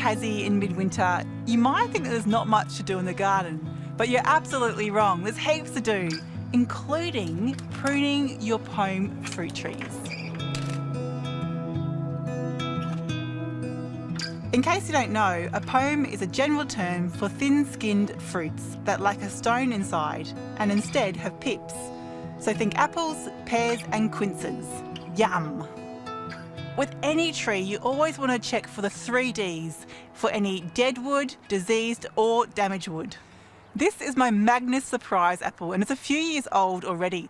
Tassie in midwinter, you might think that there's not much to do in the garden, but you're absolutely wrong. There's heaps to do, including pruning your pome fruit trees. In case you don't know, a pome is a general term for thin-skinned fruits that lack a stone inside and instead have pips. So think apples, pears and quinces. Yum! With any tree, you always want to check for the 3 Ds for any dead wood, diseased or damaged wood. This is my Magnus Surprise apple and it's a few years old already.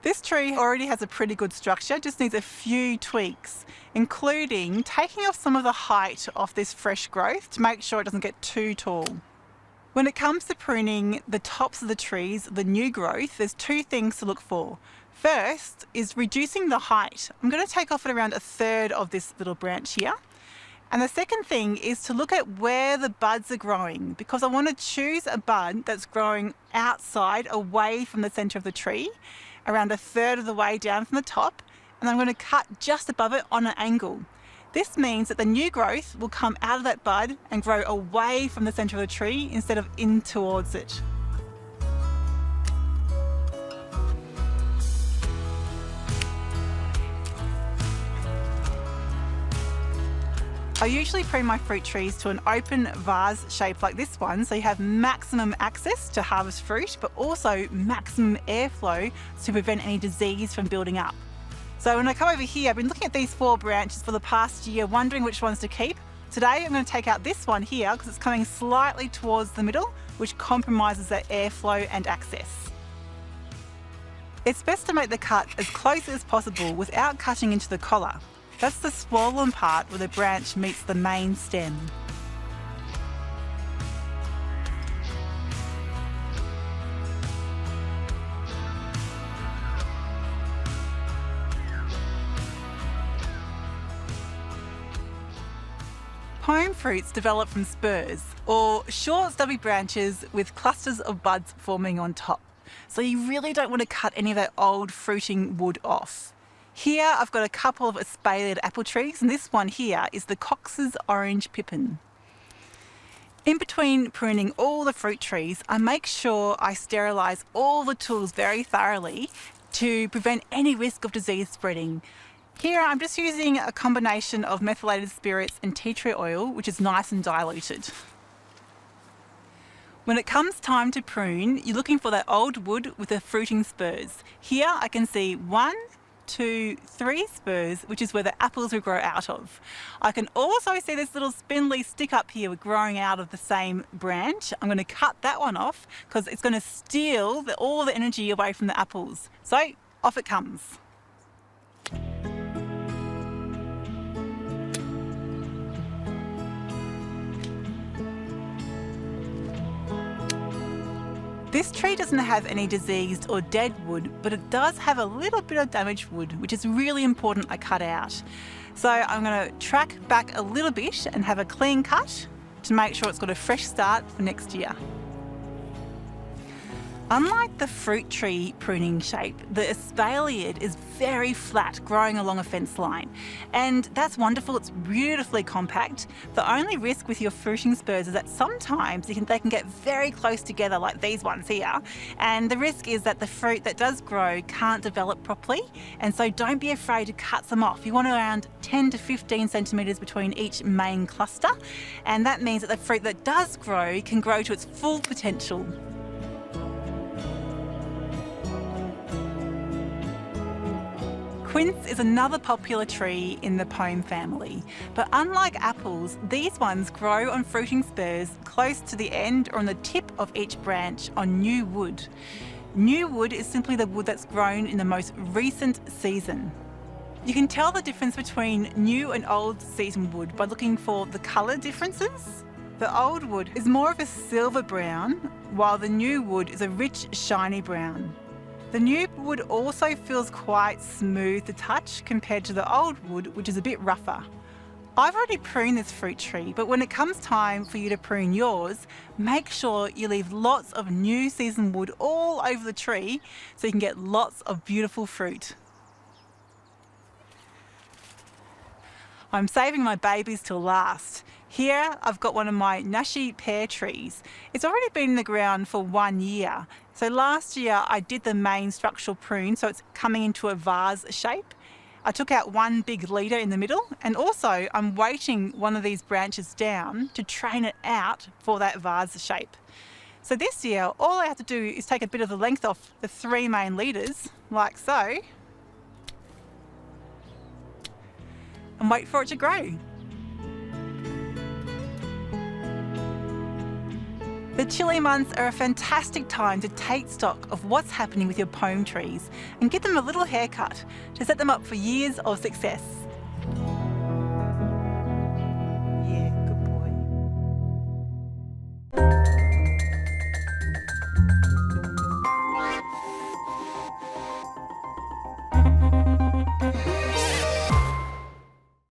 This tree already has a pretty good structure, just needs a few tweaks, including taking off some of the height off this fresh growth to make sure it doesn't get too tall. When it comes to pruning the tops of the trees, the new growth, there's 2 things to look for. First is reducing the height. I'm going to take off at around 1/3 of this little branch here. And the second thing is to look at where the buds are growing, because I want to choose a bud that's growing outside, away from the centre of the tree, around 1/3 of the way down from the top, and I'm going to cut just above it on an angle. This means that the new growth will come out of that bud and grow away from the centre of the tree instead of in towards it. I usually prune my fruit trees to an open vase shape like this one, so you have maximum access to harvest fruit, but also maximum airflow to prevent any disease from building up. So when I come over here, I've been looking at these 4 branches for the past year, wondering which ones to keep. Today I'm going to take out this one here because it's coming slightly towards the middle, which compromises that airflow and access. It's best to make the cut as close as possible without cutting into the collar. That's the swollen part where the branch meets the main stem. Pome fruits develop from spurs, or short stubby branches with clusters of buds forming on top. So you really don't want to cut any of that old fruiting wood off. Here I've got a couple of espaliered apple trees, and this one here is the Cox's Orange Pippin. In between pruning all the fruit trees, I make sure I sterilise all the tools very thoroughly to prevent any risk of disease spreading. Here I'm just using a combination of methylated spirits and tea tree oil, which is nice and diluted. When it comes time to prune, you're looking for that old wood with the fruiting spurs. Here I can see 1, 2, 3 spurs, which is where the apples will grow out of. I can also see this little spindly stick up here growing out of the same branch. I'm going to cut that one off because it's going to steal all the energy away from the apples. So off it comes. This tree doesn't have any diseased or dead wood, but it does have a little bit of damaged wood, which is really important I cut out. So I'm going to track back a little bit and have a clean cut to make sure it's got a fresh start for next year. Unlike the fruit tree pruning shape, the espaliered is very flat, growing along a fence line. And that's wonderful, it's beautifully compact. The only risk with your fruiting spurs is that sometimes they can get very close together like these ones here. And the risk is that the fruit that does grow can't develop properly. And so don't be afraid to cut them off. You want around 10 to 15 centimetres between each main cluster. And that means that the fruit that does grow can grow to its full potential. Quince is another popular tree in the pome family, but unlike apples, these ones grow on fruiting spurs close to the end or on the tip of each branch on new wood. New wood is simply the wood that's grown in the most recent season. You can tell the difference between new and old season wood by looking for the colour differences. The old wood is more of a silver brown, while the new wood is a rich, shiny brown. The new wood also feels quite smooth to touch compared to the old wood, which is a bit rougher. I've already pruned this fruit tree, but when it comes time for you to prune yours, make sure you leave lots of new season wood all over the tree so you can get lots of beautiful fruit. I'm saving my babies till last. Here I've got one of my nashi pear trees. It's already been in the ground for 1 year. So last year I did the main structural prune, so it's coming into a vase shape. I took out one big leader in the middle, and also I'm weighting one of these branches down to train it out for that vase shape. So this year all I have to do is take a bit of the length off the 3 main leaders, like so, and wait for it to grow. The chilly months are a fantastic time to take stock of what's happening with your pome trees and give them a little haircut to set them up for years of success.